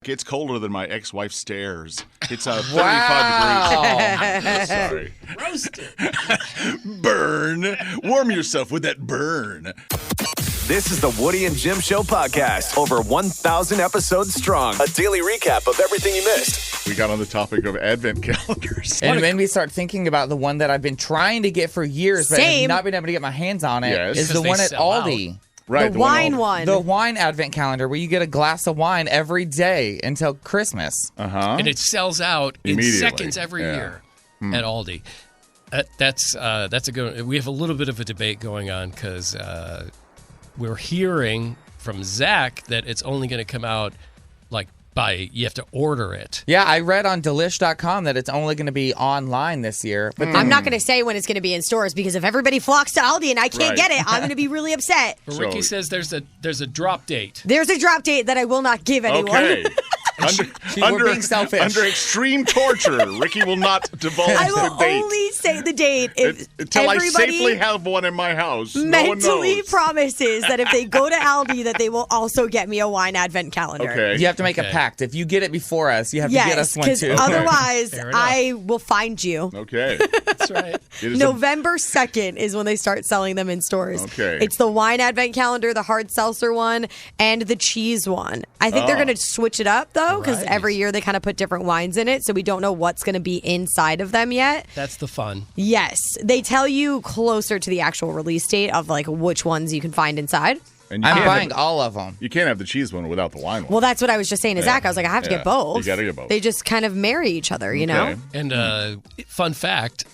It's colder than my ex-wife's stairs. It's 35 degrees. Sorry. Roasted. Burn. Warm yourself with that burn. This is the Woody and Jim Show podcast. Over 1,000 episodes strong. A daily recap of everything you missed. We got on the topic of advent calendars. And it made me start thinking about the one that I've been trying to get for years, but have not been able to get my hands on it. Yes. Is the one at Aldi. Out. Right, the wine one. The wine advent calendar where you get a glass of wine every day until Christmas. And it sells out in seconds every year at Aldi. That's a good one. We have a little bit of a debate going on because we're hearing from Zach that it's only going to come out you have to order it. Yeah, I read on Delish.com that it's only going to be online this year. But I'm not going to say when it's going to be in stores because if everybody flocks to Aldi and I can't get it, I'm going to be really upset. But Ricky says there's a drop date. There's a drop date that I will not give anyone. Okay. We're being selfish. Under extreme torture, Ricky will not divulge I will the date. only say the date if until I safely have one in my house. No one mentally knows. promises that if they go to Aldi that they will also get me a wine advent calendar. Okay. You have to make a pact. If you get it before us, you have to get us one too. Otherwise, I will find you. Okay. That's right. November 2nd is when they start selling them in stores. Okay. It's the wine advent calendar, the hard seltzer one, and the cheese one. I think they're going to switch it up, though, because every year they kind of put different wines in it, so we don't know what's going to be inside of them yet. That's the fun. Yes. They tell you closer to the actual release date of which ones you can find inside. And I'm buying all of them. You can't have the cheese one without the wine one. Well, that's what I was just saying to Zach. I was like, I have to get both. You got to get both. They just kind of marry each other, you know? And fun fact,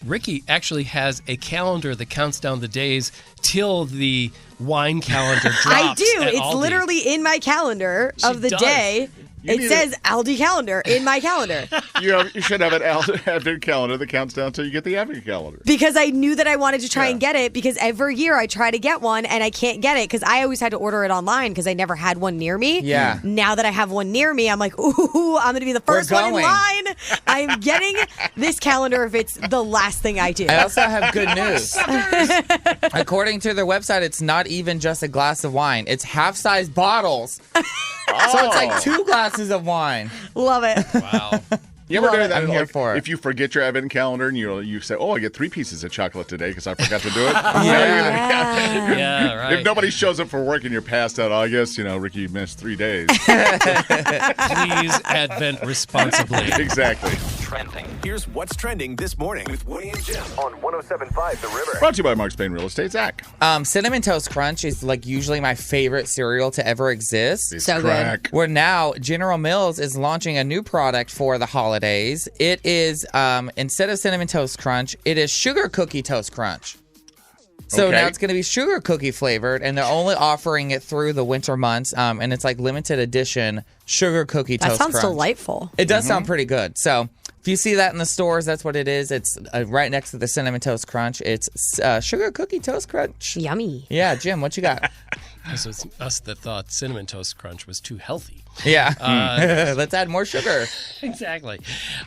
Ricky actually has a calendar that counts down the days till the wine calendar drops. I do. It's Aldi. literally in my calendar of the day. It says Aldi calendar in my calendar. You should have an advent calendar that counts down until you get the advent calendar. Because I knew that I wanted to try and get it because every year I try to get one and I can't get it because I always had to order it online because I never had one near me. Yeah. Now that I have one near me, I'm like, ooh, I'm going to be the first one in line. I'm getting this calendar if it's the last thing I do. I also have good news. According to their website, it's not even just a glass of wine. It's half-size bottles. So it's like 2 glasses of wine. Love it. Wow. You ever do that? I'm here for it. If you forget your advent calendar and you say, I get 3 pieces of chocolate today because I forgot to do it. Yeah, right. If nobody shows up for work and you're passed out, I guess, Ricky missed 3 days. Please advent responsibly. Exactly. Trending. Here's what's trending this morning with Woody and Jim on 107.5 The River. Brought to you by Mark Spain Real Estate. Zach. Cinnamon Toast Crunch is usually my favorite cereal to ever exist. So good. Where now General Mills is launching a new product for the holidays. It is, instead of Cinnamon Toast Crunch, it is Sugar Cookie Toast Crunch. So now it's going to be sugar cookie flavored, and they're only offering it through the winter months, and it's limited edition Sugar Cookie Toast Crunch. That sounds delightful. It does sound pretty good. So if you see that in the stores, that's what it is. It's right next to the Cinnamon Toast Crunch. It's Sugar Cookie Toast Crunch. Yummy. Yeah, Jim, what you got? So it's us that thought Cinnamon Toast Crunch was too healthy. Yeah. Let's add more sugar. Exactly.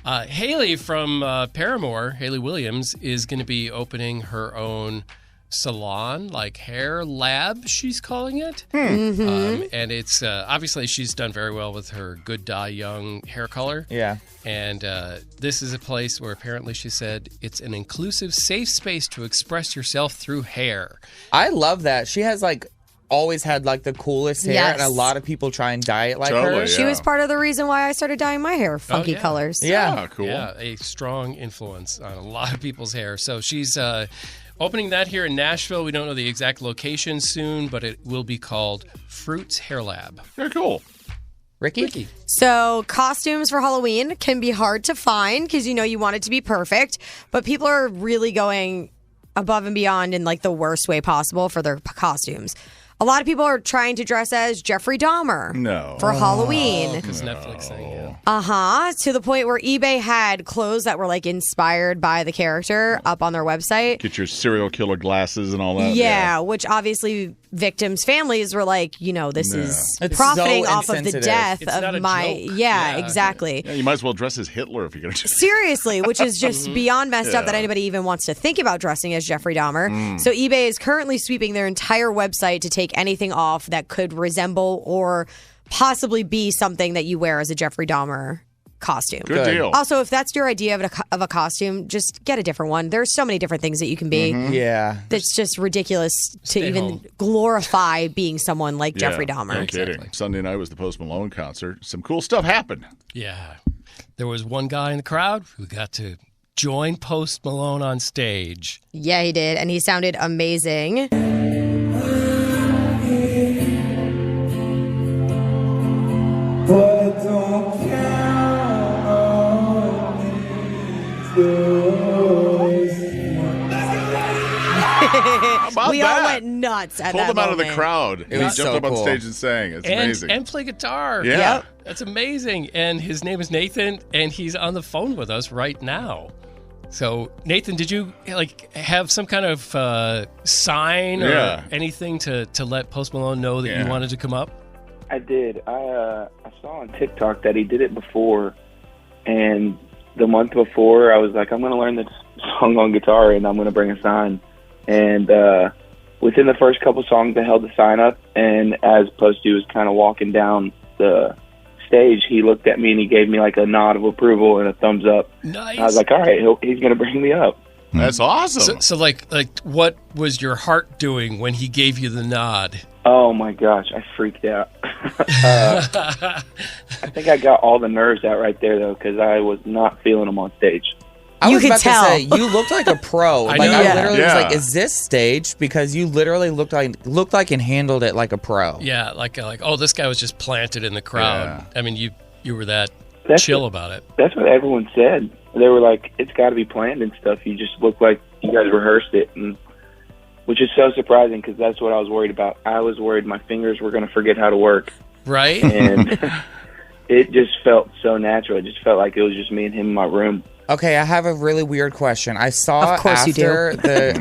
Haley from Paramore, Haley Williams, is going to be opening her own salon, hair lab, she's calling it. And it's obviously she's done very well with her Good Dye Young hair color. Yeah. And this is a place where apparently she said it's an inclusive, safe space to express yourself through hair. I love that. She has always had the coolest hair, Yes. and a lot of people try and dye it like Totally, her. She was part of the reason why I started dyeing my hair funky colors. Yeah. Cool. Yeah, a strong influence on a lot of people's hair. So she's opening that here in Nashville. We don't know the exact location soon, but it will be called Fruits Hair Lab. Very cool. Ricky? So costumes for Halloween can be hard to find because you want it to be perfect, but people are really going above and beyond in the worst way possible for their costumes. A lot of people are trying to dress as Jeffrey Dahmer for Halloween. Because Netflix thing, yeah. To the point where eBay had clothes that were inspired by the character up on their website. Get your serial killer glasses and all that. Yeah, which obviously victims' families were this is It's profiting so off of the insensitive. death It's not of a my. joke. Yeah, exactly. Yeah, you might as well dress as Hitler if you're going to. Seriously, which is just beyond messed up that anybody even wants to think about dressing as Jeffrey Dahmer. So eBay is currently sweeping their entire website to take anything off that could resemble or possibly be something that you wear as a Jeffrey Dahmer costume. Good deal. Also, if that's your idea of a costume, just get a different one. There's so many different things that you can be. Yeah. That's just ridiculous to even glorify being someone like Jeffrey Dahmer. No kidding. Sunday night was the Post Malone concert. Some cool stuff happened. Yeah. There was one guy in the crowd who got to join Post Malone on stage. Yeah, he did. And he sounded amazing. But don't count on we all went nuts at Pulled that him out of the moment. crowd. It He was jumped so up on cool. stage and sang. It's amazing. And play guitar. Yeah. Yep. That's amazing. And his name is Nathan, and he's on the phone with us right now. So, Nathan, did you have some kind of sign or anything to let Post Malone know that you wanted to come up? I did. I saw on TikTok that he did it before, and the month before, I was like, I'm going to learn this song on guitar, and I'm going to bring a sign. And within the first couple songs, I held the sign up, and as Posty was kind of walking down the stage, he looked at me and he gave me like a nod of approval and a thumbs up. Nice. I was like, all right, he's going to bring me up. That's awesome. So what was your heart doing when he gave you the nod? Oh my gosh, I freaked out. I think I got all the nerves out right there though, because I was not feeling him on stage. I You was could about tell. to say, you looked like a pro. I Like know. I Yeah. literally was Yeah. like, is this staged? Because you literally looked like and handled it like a pro. Yeah, like oh, this guy was just planted in the crowd. Yeah. I mean, you were that That's chill what- about it. That's what everyone said. They were like, it's got to be planned and stuff. You just look like you guys rehearsed it, and which is so surprising because that's what I was worried about. I was worried my fingers were going to forget how to work, Right? and it just felt so natural. It just felt like it was just me and him in my room. Okay, I have a really weird question. I saw Of course you do.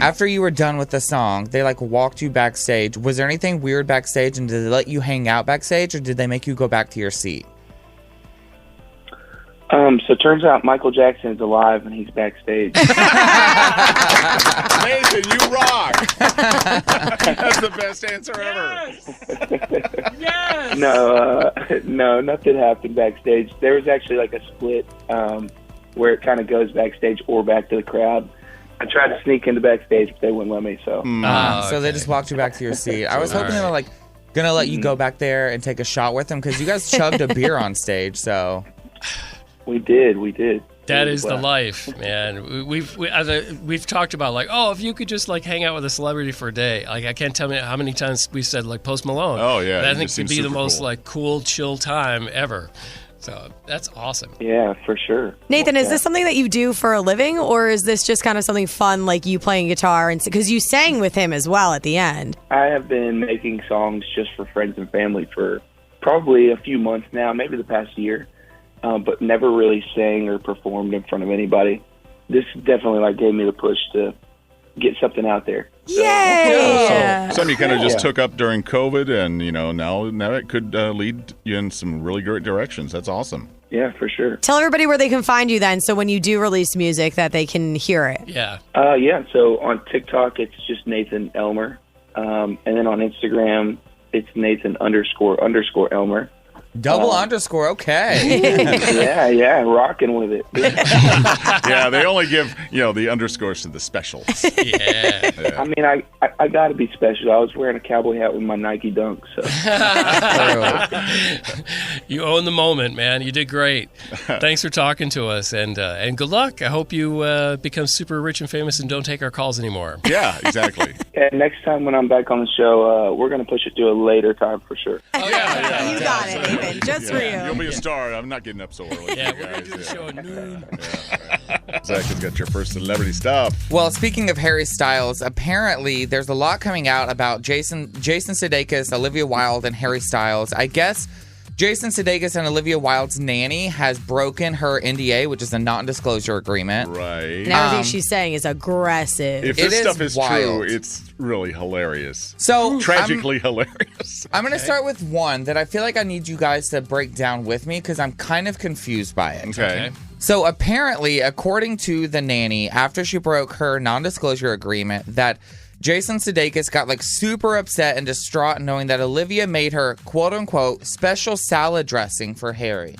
after you were done with the song, they like walked you backstage. Was there anything weird backstage, and did they let you hang out backstage, or did they make you go back to your seat? So it turns out Michael Jackson is alive and he's backstage. Nathan, you rock. That's the best answer ever. Yes. No, nothing happened backstage. There was actually like a split where it kind of goes backstage or back to the crowd. I tried to sneak into backstage, but they wouldn't let me. So So they just walked you back to your seat. I was hoping they were like gonna let you go back there and take a shot with them because you guys chugged a beer on stage. So we did. That is the life, man. We've talked about like, oh, if you could just like hang out with a celebrity for a day. Like I can't tell you how many times we said like Post Malone. Oh, yeah, But I it think just it'd seems be the super most cool. like cool, chill time ever. So that's awesome. Yeah, for sure. Nathan, is this something that you do for a living, or is this just kind of something fun, like you playing guitar? And because you sang with him as well at the end. I have been making songs just for friends and family for probably a few months now, maybe the past year, but never really sang or performed in front of anybody. This definitely like gave me the push to get something out there. So, Yay! Something you kind of just Yeah. took up during COVID, and now it could lead you in some really great directions. That's awesome. Yeah, for sure. Tell everybody where they can find you then, so when you do release music, that they can hear it. Yeah. Yeah, so on TikTok, it's just Nathan Elmer. And then on Instagram, it's Nathan _ Elmer. double underscore. Okay. Yeah, rocking with it. Yeah, they only give the underscores to the specials. Yeah. I mean, I got to be special. I was wearing a cowboy hat with my Nike Dunk, so. You own the moment, man. You did great. Thanks for talking to us, and good luck. I hope you become super rich and famous and don't take our calls anymore. Yeah, exactly. And next time when I'm back on the show, we're going to push it to a later time for sure. Oh yeah. You got it, Nathan. Just for You'll you. be a star. I'm not getting up so early. Yeah, you we're gonna guys. do the show at noon. Zach has got your first celebrity stuff. Well, speaking of Harry Styles, apparently there's a lot coming out about Jason Sudeikis, Olivia Wilde, and Harry Styles. I guess Jason Sudeikis and Olivia Wilde's nanny has broken her NDA, which is a non-disclosure agreement. Right. And everything she's saying is aggressive. If It this is stuff is wild. true, it's really hilarious. So Tragically hilarious. I'm going to start with one that I feel like I need you guys to break down with me because I'm kind of confused by it. Okay. So apparently, according to the nanny, after she broke her non-disclosure agreement, that Jason Sudeikis got like super upset and distraught knowing that Olivia made her quote unquote special salad dressing for Harry.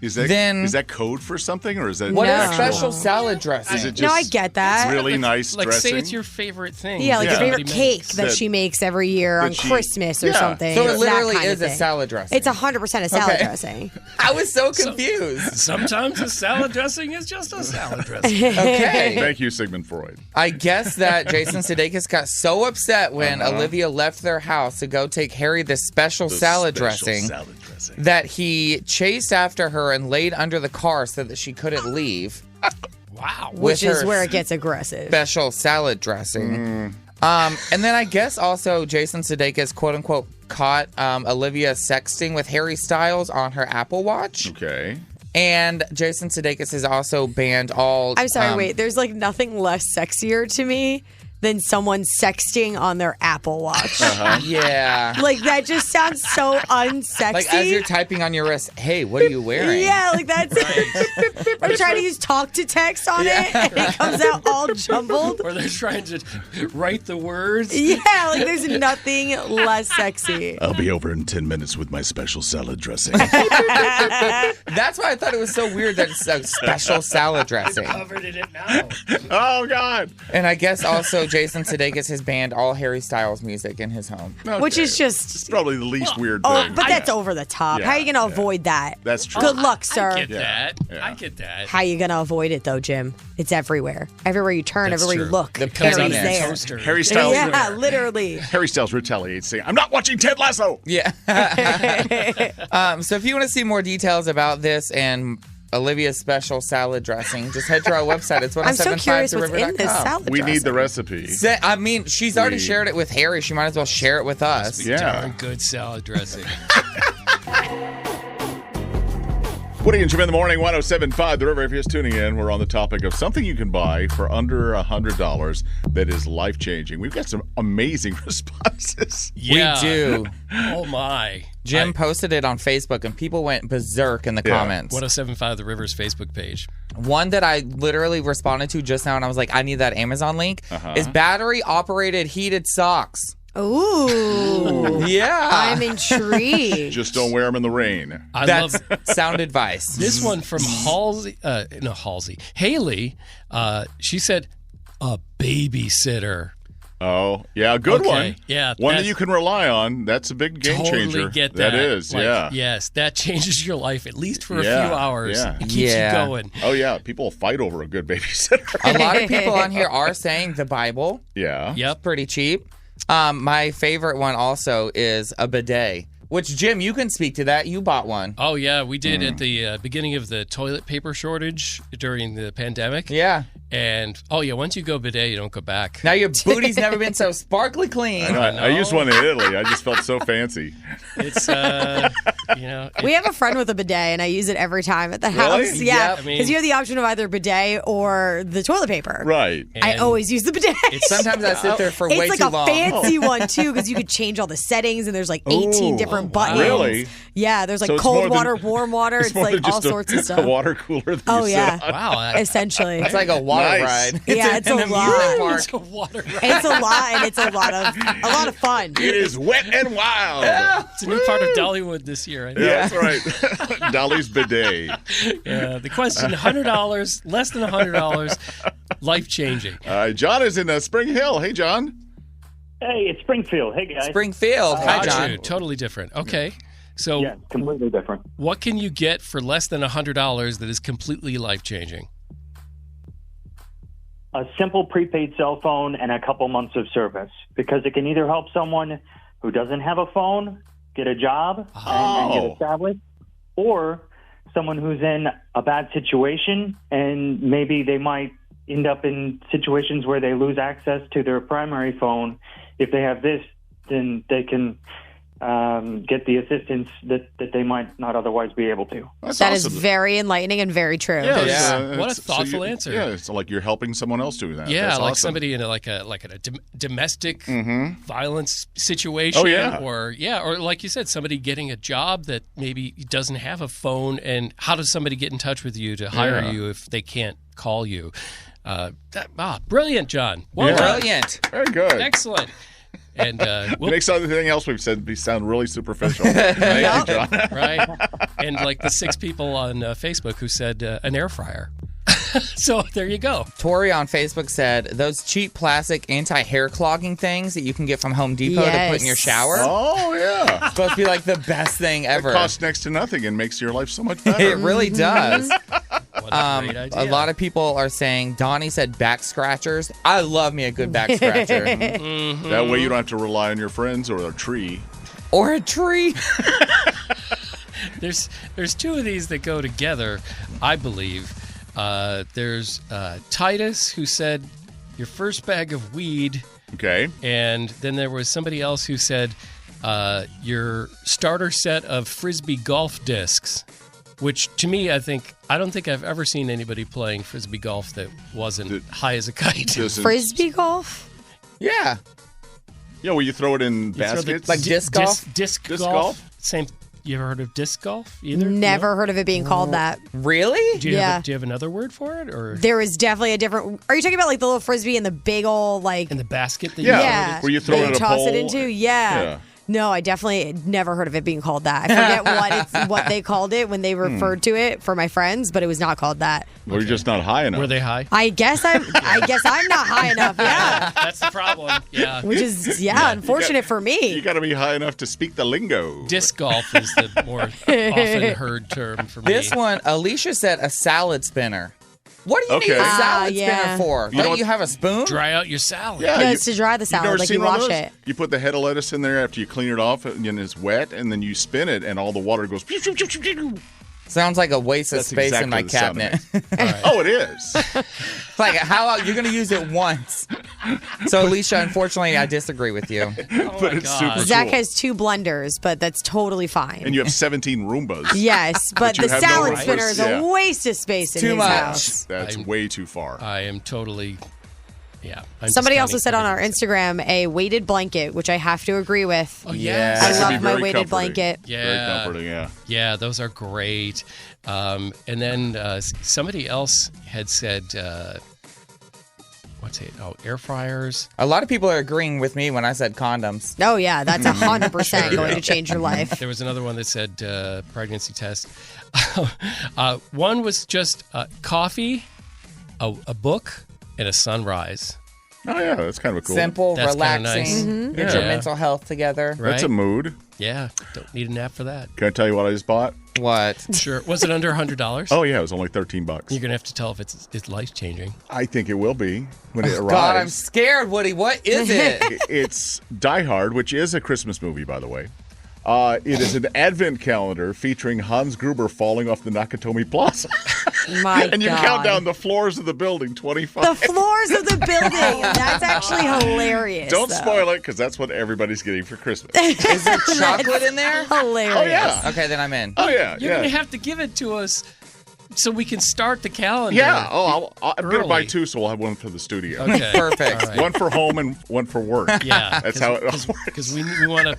Is that code for something, or is that what No. is special salad dressing? Is it just, No, I get that. It's really nice Like, dressing. say it's your favorite thing. Yeah, like Yeah. your favorite Somebody cake makes. that she makes every year on she- Christmas or Yeah. something. So it That literally kind of is a thing. salad dressing. It's 100% a salad Okay. dressing. I was so confused. Sometimes a salad dressing is just a salad dressing. Okay. Thank you, Sigmund Freud. I guess that Jason Sudeikis got so upset when Olivia left their house to go take Harry this special salad dressing that he chased after her and laid under the car so that she couldn't leave. Wow. Which with is her where it gets aggressive. Special salad dressing. And then I guess also Jason Sudeikis, quote unquote, caught Olivia sexting with Harry Styles on her Apple Watch. Okay. And Jason Sudeikis has also banned all. I'm sorry, wait. There's like nothing less sexier to me than someone sexting on their Apple Watch. Yeah. Like that just sounds so unsexy. Like as you're typing on your wrist, hey, what are you wearing? Yeah, like that's. Or trying to use talk to text on it, and it comes out all jumbled. Or they're trying to write the words. Yeah, like there's nothing less sexy. I'll be over in 10 minutes with my special salad dressing. That's why I thought it was so weird that it's a special salad dressing. Covered in it now. Oh, God. And I guess also Jason Sudeikis has banned all Harry Styles music in his home. Which is It's just. probably the least weird Oh, thing. but that's over the top. Yeah, How are you going to yeah. avoid that? That's true. Good luck, sir. I get that. Yeah. I get that. How you going to avoid it, though, Jim? It's everywhere. Everywhere you turn, That's everywhere you true. look, The Comes out Harry's of penis. the there. toaster. Harry Styles. Yeah, literally. Harry Styles retaliates saying, I'm not watching Ted Lasso. Yeah. So if you want to see more details about this and Olivia's special salad dressing, just head to our website. It's I'm so curious what's in this 1075theriver.com. salad We need the dressing. recipe. I mean, she's already We- shared it with Harry. She might as well share it with us. Yeah. Darn good salad dressing. Woody and Jim in the morning, 107.5 The River. If you're just tuning in, we're on the topic of something you can buy for under $100 that is life-changing. We've got some amazing responses. Yeah. We do. Oh, my. Jim posted it on Facebook, and people went berserk in the Yeah. comments. 1075 The River's Facebook page. One that I literally responded to just now, and I was like, I need that Amazon link, is battery-operated heated socks. Ooh. Yeah. I'm intrigued. Just don't wear them in the rain. I That's love sound advice. this one from Haley. She said, a babysitter. Oh, yeah, good Okay, one. yeah, One that that's- you can rely on. That's a big game Totally changer. get that. That is, Like, yeah. Yes, that changes your life at least for Yeah, a few hours. yeah. It keeps Yeah. you going. Oh, yeah. People fight over a good babysitter. A lot of people on here are saying the Bible. Yeah. Yep. Pretty cheap. My favorite one also is a bidet, which, Jim, you can speak to that. You bought one. Oh, yeah, we did at the beginning of the toilet paper shortage during the pandemic. Yeah. And, once you go bidet, you don't go back. Now your booty's never been so sparkly clean. I used one in Italy. I just felt so fancy. It's, We have a friend with a bidet, and I use it every time at the Really? house. Yeah, Yep. I mean- because you have the option of either bidet or the toilet paper. Right. I And always use the bidet. Sometimes I sit there for way It's like too a long. fancy one too, because you could change all the settings, and there's like 18 Ooh, different wow. buttons. Really? Yeah, there's like So it's more cold than- water, warm water. It's more like than all just sorts of a stuff. water cooler that Oh, you yeah. sit on. wow. Essentially, It's like a water Nice. ride. Yeah, it's an a amusement lot. park. It's a water ride. it's a lot, and it's a lot of fun. It is wet and wild. It's a new part of Dollywood this year. I know. Yeah, that's right. Dolly's bidet. The question: $100, less than $100, life changing. John is in Spring Hill. Hey, John. Hey, it's Springfield. Hey, guys. Springfield. Hi, Got John. you. Totally different. Okay, so Yeah, completely different. what can you get for less than $100 that is completely life changing? A simple prepaid cell phone and a couple months of service, because it can either help someone who doesn't have a phone get a job and get established, or someone who's in a bad situation and maybe they might end up in situations where they lose access to their primary phone. If they have this, then they can get the assistance that they might not otherwise be able to. That's That is awesome. very enlightening and very true. Yeah. What a it's- thoughtful you- answer. Yeah, it's like you're helping someone else do that. Yeah, That's like awesome. somebody in a domestic violence situation. Oh, yeah. Or like you said, somebody getting a job that maybe doesn't have a phone, and how does somebody get in touch with you to hire Yeah. you if they can't call you? Brilliant, John. Well Yeah. done. Brilliant. Very good. Excellent. And It makes everything else we've said sound really superficial. Thank you, John. right. And like the 6 people on Facebook who said an air fryer. So there you go. Tori on Facebook said those cheap plastic anti-hair clogging things that you can get from Home Depot to put in your shower. Oh, yeah. Supposed to be like the best thing ever. It costs next to nothing and makes your life so much better. It really does. What a great idea. A lot of people are saying, Donnie said back scratchers. I love me a good back scratcher. That way you don't have to rely on your friends or a tree. Or a tree. There's 2 of these that go together, I believe. There's Titus, who said your first bag of weed. Okay. And then there was somebody else who said your starter set of Frisbee golf discs, which to me, I don't think I've ever seen anybody playing Frisbee golf that wasn't high as a kite. Frisbee golf? Yeah. Yeah, where you throw it in baskets. Like disc golf? Disc Disc golf? golf? Same. You ever heard of disc golf either? Never heard of it being called that. Really? Do you Yeah. have another word for it, or There is definitely a different. Are you talking about like the little Frisbee and the big old like. in the basket that Yeah. you Yeah. Where you throw that it at a toss pole? it into? Yeah. Yeah. No, I definitely never heard of it being called that. I forget what they called it when they referred to it for my friends, but it was not called that. Or you're just not high enough. Were they high? I guess I'm not high enough. Yeah. That's the problem. Yeah. Which is unfortunate for You me. got to be high enough to speak the lingo. Disc golf is the more often heard term for me. This one, Alicia said a salad spinner. What do you Okay. need a salad yeah. spinner for? You know Don't what- you have a spoon? Dry out your salad. Yeah, Yeah, it's to dry the you've salad, never like seen you one of wash those? it. You put the head of lettuce in there after you clean it off, and it's wet, and then you spin it, and all the water goes. Sounds like a waste of That's space in exactly my the sound cabinet. Oh, it is. Like, how you're going to use it once. So, Alicia, unfortunately, I disagree with you. Oh But my it's God. super Zach cool. has 2 blenders, but that's totally fine. And you have 17 Roombas. Yes, but you the have no salad room for- spinner is yeah. a waste of space in Too his much. house. That's way too far. I am totally. Yeah. I'm Somebody discounting also said on our everything. Instagram a weighted blanket, which I have to agree with. Oh, Yeah. yes. That I can be love my very weighted comforting. blanket. Yeah. Very comforting, yeah. Yeah, those are great. And then somebody else had said, what's it? Oh, air fryers. A lot of people are agreeing with me when I said condoms. Oh, yeah, that's 100% going yeah. to change your life. There was another one that said pregnancy test. One was just coffee, a book, and a sunrise. Oh, yeah, that's kind of a cool. Simple, That's kinda relaxing, nice. get your Yeah. mental health together. Right? That's a mood. Yeah, don't need a nap for that. Can I tell you what I just bought? What? Sure. Was it under $100? Oh, yeah, it was only $13. You're going to have to tell if it's life changing. I think it will be when it arrives. God, I'm scared, Woody. What is it? It's Die Hard, which is a Christmas movie, by the way. It is an advent calendar featuring Hans Gruber falling off the Nakatomi Plaza. My And you God. count down the floors of the building, 25. The floors of the building. That's actually hilarious. Don't though. spoil it, because that's what everybody's getting for Christmas. Is there chocolate in there? Hilarious. Oh, yeah. Okay, then I'm in. Oh, yeah, You're yeah. going to have to give it to us so we can start the calendar. Yeah. Oh, I'm going to buy Early. 2, so we'll have one for the studio. Okay. Perfect. All right. One for home and one for work. Yeah. That's how it works. Because we want to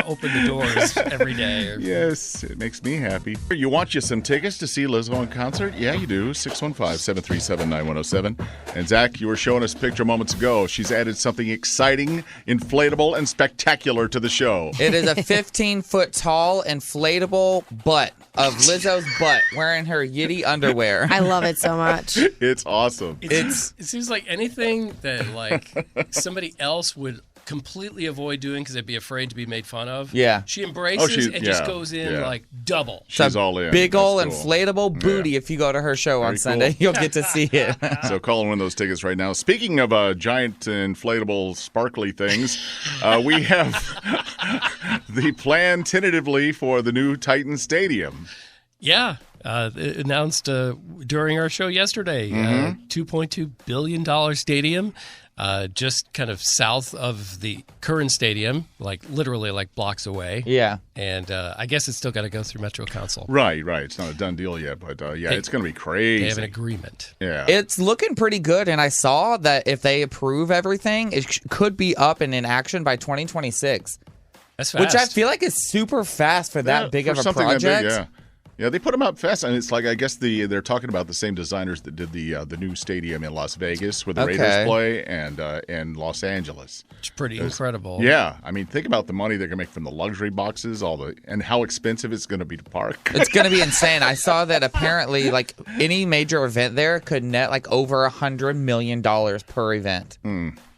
open the doors every day. Yes, it makes me happy. You want you some tickets to see Lizzo in concert? Yeah, you do. 615-737-9107. And Zach, you were showing us a picture moments ago. She's added something exciting, inflatable, and spectacular to the show. It is a 15-foot tall inflatable butt of Lizzo's butt wearing her Yitty underwear. I love it so much. It's awesome. It seems like anything that like somebody else would completely avoid doing because they'd be afraid to be made fun of. Yeah. She embraces and just yeah, goes in yeah. like double. She's all in. Big That's ol' cool. inflatable booty. Yeah. If you go to her show on Very Sunday, cool. you'll get to see it. So call and win those tickets right now. Speaking of giant inflatable sparkly things, we have the plan tentatively for the new Titan Stadium. Yeah. Announced during our show yesterday, $2.2 billion stadium, just kind of south of the current stadium, like literally like blocks away. Yeah. And I guess it's still got to go through Metro Council. Right. It's not a done deal yet, but yeah, it's going to be crazy. They have an agreement. Yeah. It's looking pretty good, and I saw that if they approve everything, it could be up and in action by 2026. That's fast. Which I feel like is super fast for that big for of a something that project. big, yeah. Yeah, they put them up fast, and it's like I guess they're talking about the same designers that did the new stadium in Las Vegas where the Raiders play, and Los Angeles. It's pretty incredible. Yeah, I mean, think about the money they're gonna make from the luxury boxes, and how expensive it's gonna be to park. It's gonna be insane. I saw that apparently, like any major event there could net like over $100 million per event.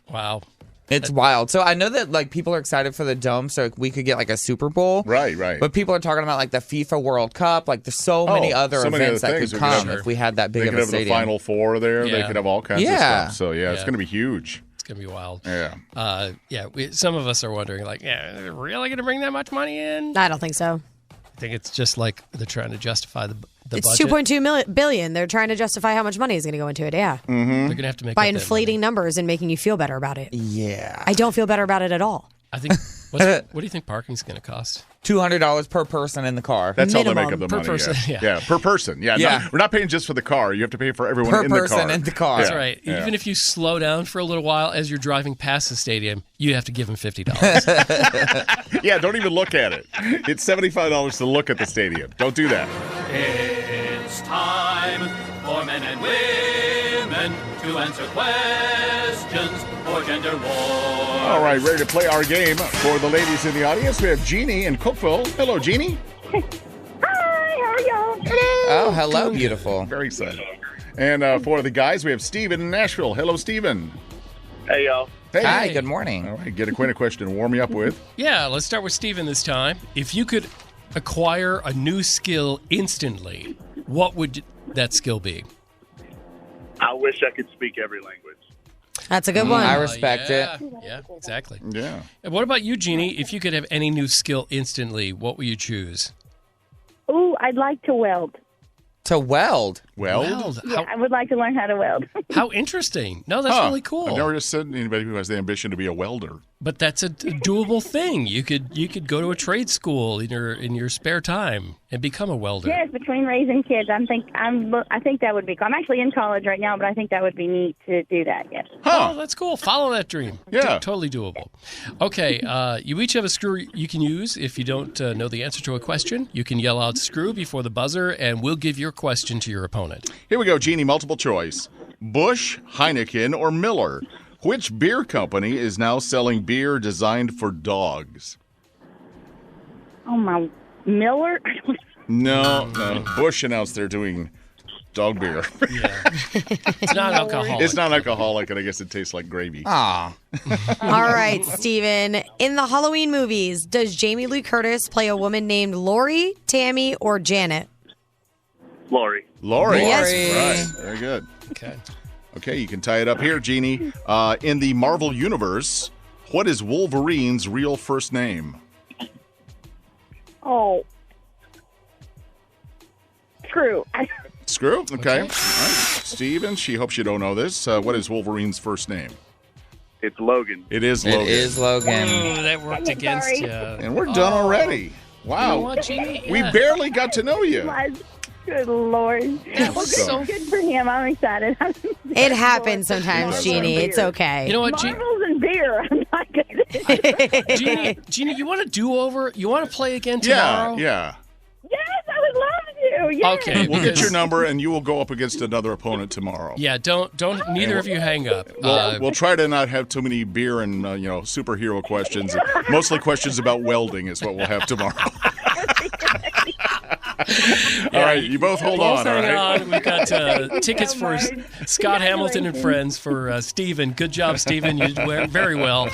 Wow. It's wild. So I know that like people are excited for the Dome, so we could get like a Super Bowl. Right. But people are talking about like the FIFA World Cup. Like there's so many other events that could come if we had that big of a stadium. They could have the Final Four there. Yeah. They could have all kinds of stuff. So it's going to be huge. It's going to be wild. Yeah. Some of us are wondering, like, are they really going to bring that much money in? I don't think so. I think it's just like they're trying to justify the it's budget. $2.2 billion. They're trying to justify how much money is going to go into it. Yeah. Mm-hmm. They're going to have to make by inflating numbers and making you feel better about it. Yeah. I don't feel better about it at all. I think. What do you think parking's going to cost? $200 per person in the car. That's Minimum. how they make up the Per money. person, yeah, per person. Yeah, Yeah. we're not paying just for the car. You have to pay for everyone Per in the car. person in the car. That's right. Even if you slow down for a little while as you're driving past the stadium, you have to give them $50. Yeah, don't even look at it. It's $75 to look at the stadium. Don't do that. It's time for men and women to answer questions for gender wars. All right, ready to play our game for the ladies in the audience. We have Jeannie in Cookville. Hello, Jeannie. Hi, how are y'all? Oh, hello, beautiful. Very excited. And for the guys, we have Steven in Nashville. Hello, Steven. Hey, y'all. Hey. Hi, good morning. All right, get a question to warm you up with. Yeah, let's start with Steven this time. If you could acquire a new skill instantly, what would that skill be? I wish I could speak every language. That's a good one. I respect it. Yeah, exactly. Yeah. And what about you, Jeannie? If you could have any new skill instantly, what would you choose? Ooh, I'd like to weld. To weld? Weld? Yeah, I would like to learn how to weld. How interesting. No, that's really cool. I've never just said anybody who has the ambition to be a welder. But that's a doable thing. You could go to a trade school in your spare time and become a welder. Yes, between raising kids, I think that would be cool. I'm actually in college right now, but I think that would be neat to do that. Yes. Oh, that's cool. Follow that dream. Yeah, totally doable. Okay, you each have a screw you can use if you don't know the answer to a question. You can yell out "screw" before the buzzer, and we'll give your question to your opponent. Here we go, Jeannie. Multiple choice: Busch, Heineken, or Miller. Which beer company is now selling beer designed for dogs? Oh, my Miller? No. Busch announced they're doing dog beer. Yeah. It's not alcoholic. It's not alcoholic, and I guess it tastes like gravy. Ah. All right, Steven. In the Halloween movies, does Jamie Lee Curtis play a woman named Lori, Tammy, or Janet? Lori. Yes. Right. Very good. Okay, you can tie it up here, Jeannie. In the Marvel Universe, what is Wolverine's real first name? Oh. Screw. Screw? Okay. All right. Steven, she hopes you don't know this. What is Wolverine's first name? It's Logan. It is Logan. It is Logan. Oh, that worked against you. And we're done already. Wow. You know what, Jeannie? We barely got to know you. Good Lord. That was Good for him. I'm excited. It happens sometimes, Jeannie. It's okay. You know what, Marbles and beer. I'm not good. Jeannie, you want to do over? You want to play again tomorrow? Yeah. Yes, I would love to. Yes. Okay. We'll get your number, and you will go up against another opponent tomorrow. Yeah, don't neither of you hang up. We'll try to not have too many beer and superhero questions. Mostly questions about welding is what we'll have tomorrow. All right, you both hold on. Hang all right? on. We've got tickets for Scott Hamilton and friends for Steven. Good job, Steven. You did very well.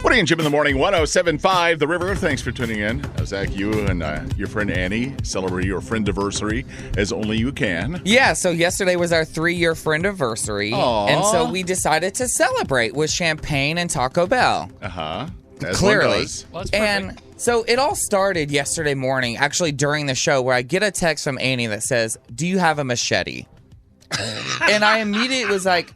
Woody and Jim in the morning, 107.5 The River. Thanks for tuning in. Zach, you and your friend Annie celebrate your friend-iversary as only you can. Yeah, so yesterday was our 3-year friend-iversary. Aww. And so we decided to celebrate with champagne and Taco Bell. Uh-huh. As Clearly. one does. Well, that's perfect. And so it all started yesterday morning, actually during the show, where I get a text from Annie that says, "Do you have a machete?" And I immediately was like,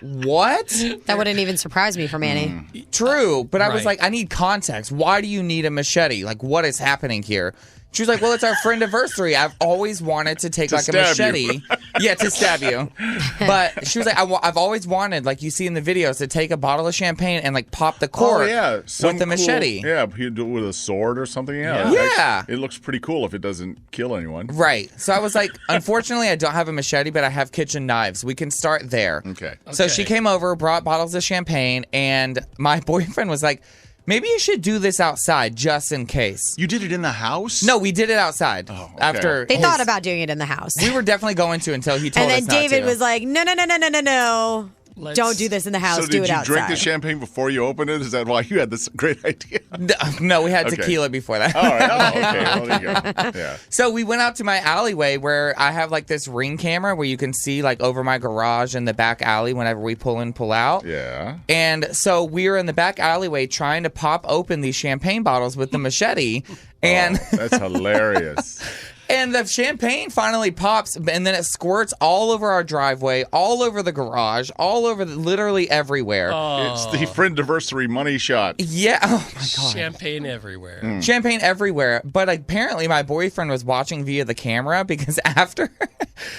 what? That wouldn't even surprise me from Annie. True, but I was Right. like, I need context. Why do you need a machete? Like, what is happening here? She was like, well, it's our friend-iversary. I've always wanted to take like a machete. Yeah, to stab you. But she was like, I've always wanted, like you see in the videos, to take a bottle of champagne and like pop the cork with the machete. Yeah, you do it with a sword or something. Yeah. Yeah. It looks pretty cool if it doesn't kill anyone. Right. So I was like, unfortunately, I don't have a machete, but I have kitchen knives. We can start there. Okay. So she came over, brought bottles of champagne, and my boyfriend was like, maybe you should do this outside just in case. You did it in the house? No, we did it outside. Oh, okay. After They thought about doing it in the house. We were definitely going to until he told us And not then David to. was like, no. Don't do this in the house. So do did it you outside. drink the champagne before you opened it? Is that why you had this great idea? No, we had tequila before that. All right. Oh, okay. Well, there you go. Yeah. So we went out to my alleyway where I have like this ring camera where you can see like over my garage and the back alley whenever we pull in, pull out. Yeah. And so we were in the back alleyway trying to pop open these champagne bottles with the machete. And that's hilarious. And the champagne finally pops, and then it squirts all over our driveway, all over the garage, all over literally everywhere. It's the friend-iversary money shot. Yeah. Oh, my God. Champagne everywhere. Champagne everywhere. But apparently my boyfriend was watching via the camera because after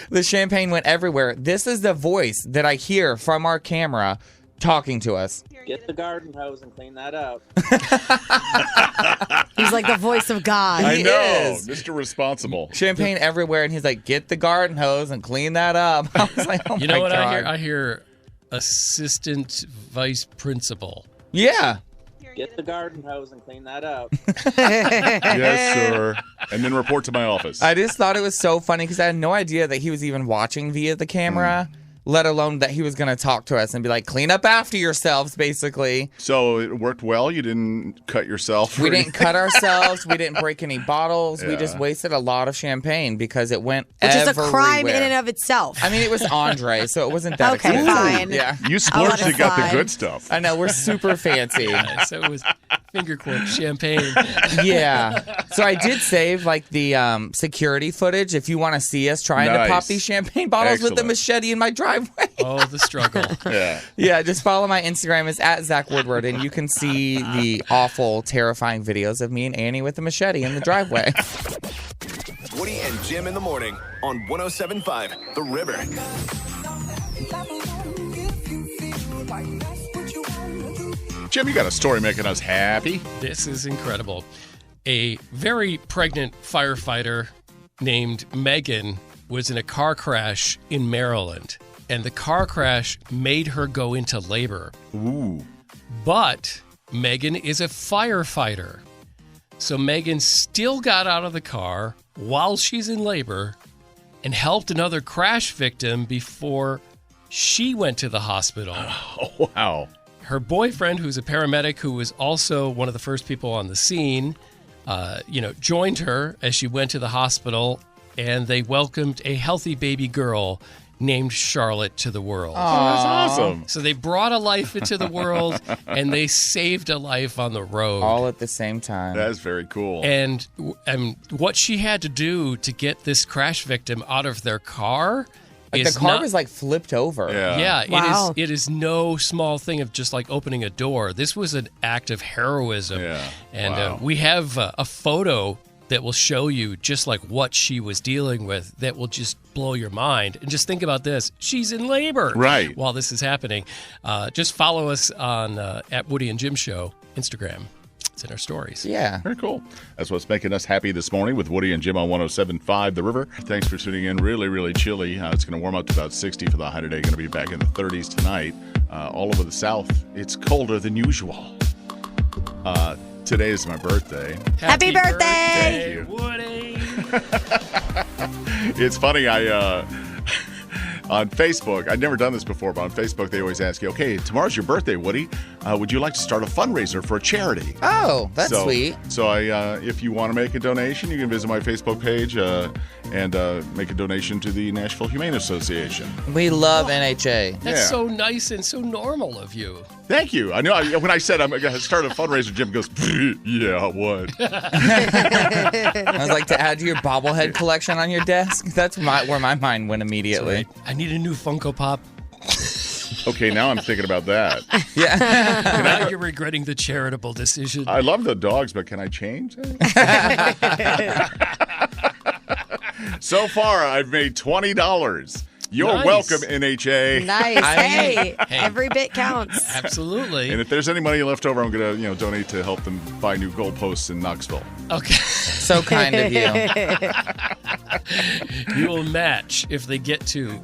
the champagne went everywhere, this is the voice that I hear from our camera talking to us. Get the garden hose and clean that up. He's like the voice of God. I know. is. Mr. Responsible. Champagne everywhere, and he's like, get the garden hose and clean that up. I was like, oh You my know what God. I hear? I hear assistant vice principal. Yeah. Get the garden hose and clean that up. Yes, sir. And then report to my office. I just thought it was so funny because I had no idea that he was even watching via the camera. Let alone that he was going to talk to us and be like, clean up after yourselves, basically. So it worked well? You didn't cut yourself? We didn't cut ourselves. We didn't break any bottles. We Yeah. just wasted a lot of champagne because it went Which is a everywhere. crime in and of itself. I mean, it was Andre, so it wasn't that Okay, expensive. fine. Yeah. You splurged let it and got the slide. good stuff. I know, we're super fancy. So it was finger quote champagne. Yeah. So I did save like the security footage if you want to see us trying to pop Nice. these champagne bottles with the Excellent. machete in my driveway. Oh, the struggle. Yeah. Yeah, just follow my Instagram. It's at Zach Woodward, and you can see the awful, terrifying videos of me and Annie with the machete in the driveway. Woody and Jim in the morning on 107.5 The River. Jim, you got a story making us happy. This is incredible. A very pregnant firefighter named Megan was in a car crash in Maryland, and the car crash made her go into labor. Ooh. But Megan is a firefighter. So Megan still got out of the car while she's in labor and helped another crash victim before she went to the hospital. Oh, wow. Her boyfriend, who's a paramedic who was also one of the first people on the scene, joined her as she went to the hospital, and they welcomed a healthy baby girl named Charlotte to the world. Oh, that's awesome. So they brought a life into the world, and they saved a life on the road. All at the same time. That's very cool. And what she had to do to get this crash victim out of their car Like is the car not, was like flipped over. yeah, Wow. it is no small thing of just like opening a door. This was an act of heroism. Yeah. And Wow. we have a photo that will show you just like what she was dealing with that will just blow your mind. And just think about this. She's in labor Right. while this is happening. Just follow us on at Woody and Jim Show Instagram. It's in our stories. Yeah. Very cool. That's what's making us happy this morning with Woody and Jim on 107.5 The River. Thanks for tuning in. Really, really chilly. It's going to warm up to about 60 for the high today. Going to be back in the 30s tonight. All over the South, it's colder than usual. Today is my birthday. Happy birthday! Thank you. Woody! It's funny, on Facebook, I'd never done this before, but on Facebook they always ask you, okay, tomorrow's your birthday, Woody. Would you like to start a fundraiser for a charity? Oh, that's sweet. So if you want to make a donation, you can visit my Facebook page and make a donation to the Nashville Humane Association. We love NHA. That's Yeah. so nice and so normal of you. Thank you. I know when I said I'm going to start a fundraiser, Jim goes, yeah, what? I was like, to add to your bobblehead collection on your desk? That's where my mind went immediately. I need a new Funko Pop. Okay, now I'm thinking about that. Yeah. Now you're regretting the charitable decision. I love the dogs, but can I change? So far, I've made $20. You're welcome, NHA. Nice. Hey, every bit counts. Absolutely. And if there's any money left over, I'm going to donate to help them buy new goalposts in Knoxville. Okay. So kind of you. You will match if they get to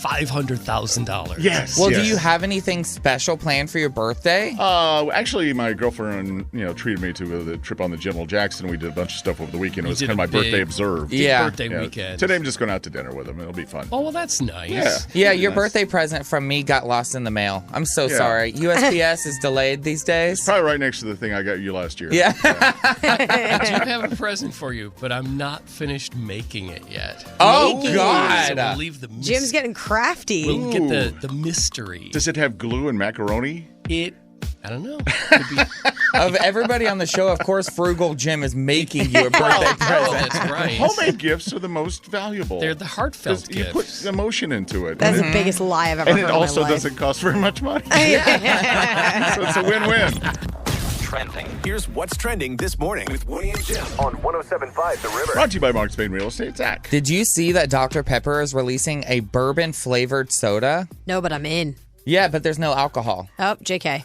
$500,000. Yes. Well, do you have anything special planned for your birthday? Actually, my girlfriend, treated me to the trip on the General Jackson. We did a bunch of stuff over the weekend. It was kind of my birthday observed. Birthday weekend. Today I'm just going out to dinner with him. It'll be fun. Oh, well, that's nice. Yeah, your birthday present from me got lost in the mail. I'm so sorry. USPS is delayed these days. It's probably right next to the thing I got you last year. Yeah. I do have a present for you, but I'm not finished making it yet. Oh, God. So we'll leave the Jim's getting crafty. We'll get the mystery. Does it have glue and macaroni? I don't know. Of everybody on the show, of course, Frugal Jim is making you a birthday present. That's right. Homemade gifts are the most valuable. They're the heartfelt gifts. You put emotion into it. That's the biggest lie I've ever heard in my life. And it also doesn't cost very much money. So it's a win-win. Trending. Here's what's trending this morning with Woody and Jim on 107.5 The River. Brought to you by Mark Spain Real Estate. Zach. Did you see that Dr. Pepper is releasing a bourbon-flavored soda? No, but I'm in. Yeah, but there's no alcohol. Oh, JK.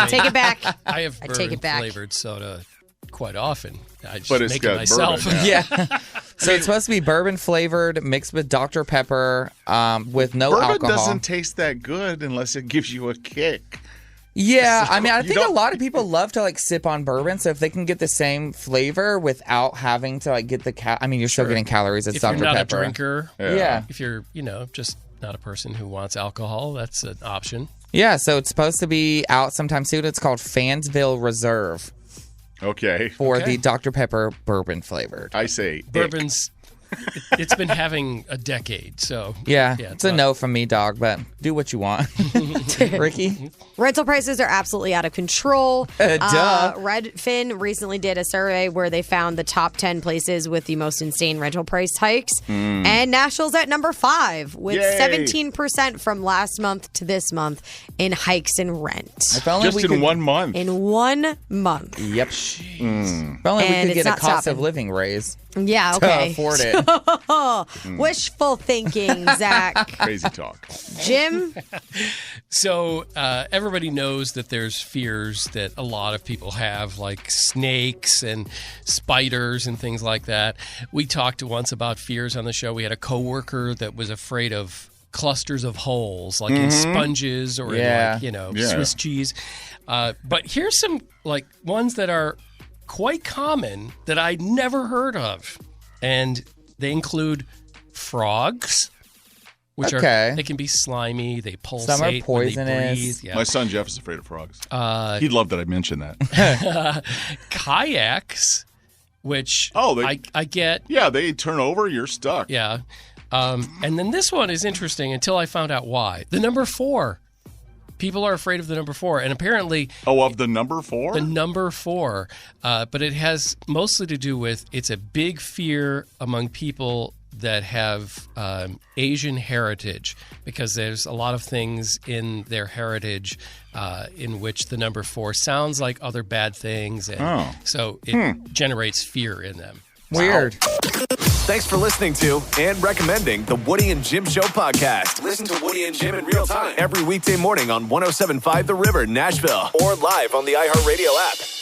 Take it back. I have bourbon-flavored soda quite often. I just make it myself. Bourbon, yeah. So it's supposed to be bourbon-flavored mixed with Dr. Pepper with no alcohol. Bourbon doesn't taste that good unless it gives you a kick. Yeah, I mean, I think a lot of people love to sip on bourbon. So if they can get the same flavor without having to get the you're still getting calories. It's Dr. Pepper. If you're not a drinker, yeah. If you're just not a person who wants alcohol, that's an option. Yeah, so it's supposed to be out sometime soon. It's called Fansville Reserve. Okay. For the Dr. Pepper bourbon flavored. I say bourbon's. It's been having a decade, so yeah, it's a no from me, dog. But do what you want, Ricky. Rental prices are absolutely out of control. Duh. Redfin recently did a survey where they found the top 10 places with the most insane rental price hikes, and Nashville's at number 5 with 17% from last month to this month in hikes in rent. If only just in 1 month. In 1 month. Yep. If only we could get a cost of living raise. Yeah, okay. To afford it. Wishful thinking, Zach. Crazy talk. Jim? So everybody knows that there's fears that a lot of people have, like snakes and spiders and things like that. We talked once about fears on the show. We had a coworker that was afraid of clusters of holes, like in sponges or in Swiss cheese. But here's some ones that are quite common that I'd never heard of, and they include frogs, which they can be slimy. They pulsate. Some are poisonous. When they breathe. Yeah. My son Jeff is afraid of frogs. He'd love that I mentioned that. Kayaks, which I get. Yeah, they turn over. You're stuck. Yeah, and then this one is interesting until I found out why. The number 4. People are afraid of the number 4, and apparently... Oh, of the number 4? The number 4. But it has mostly to do with, it's a big fear among people that have Asian heritage, because there's a lot of things in their heritage in which the number 4 sounds like other bad things, and so it generates fear in them. Weird. Thanks for listening to and recommending the Woody and Jim Show podcast. Listen to Woody and Jim in real time every weekday morning on 107.5 The River, Nashville, or live on the iHeartRadio app.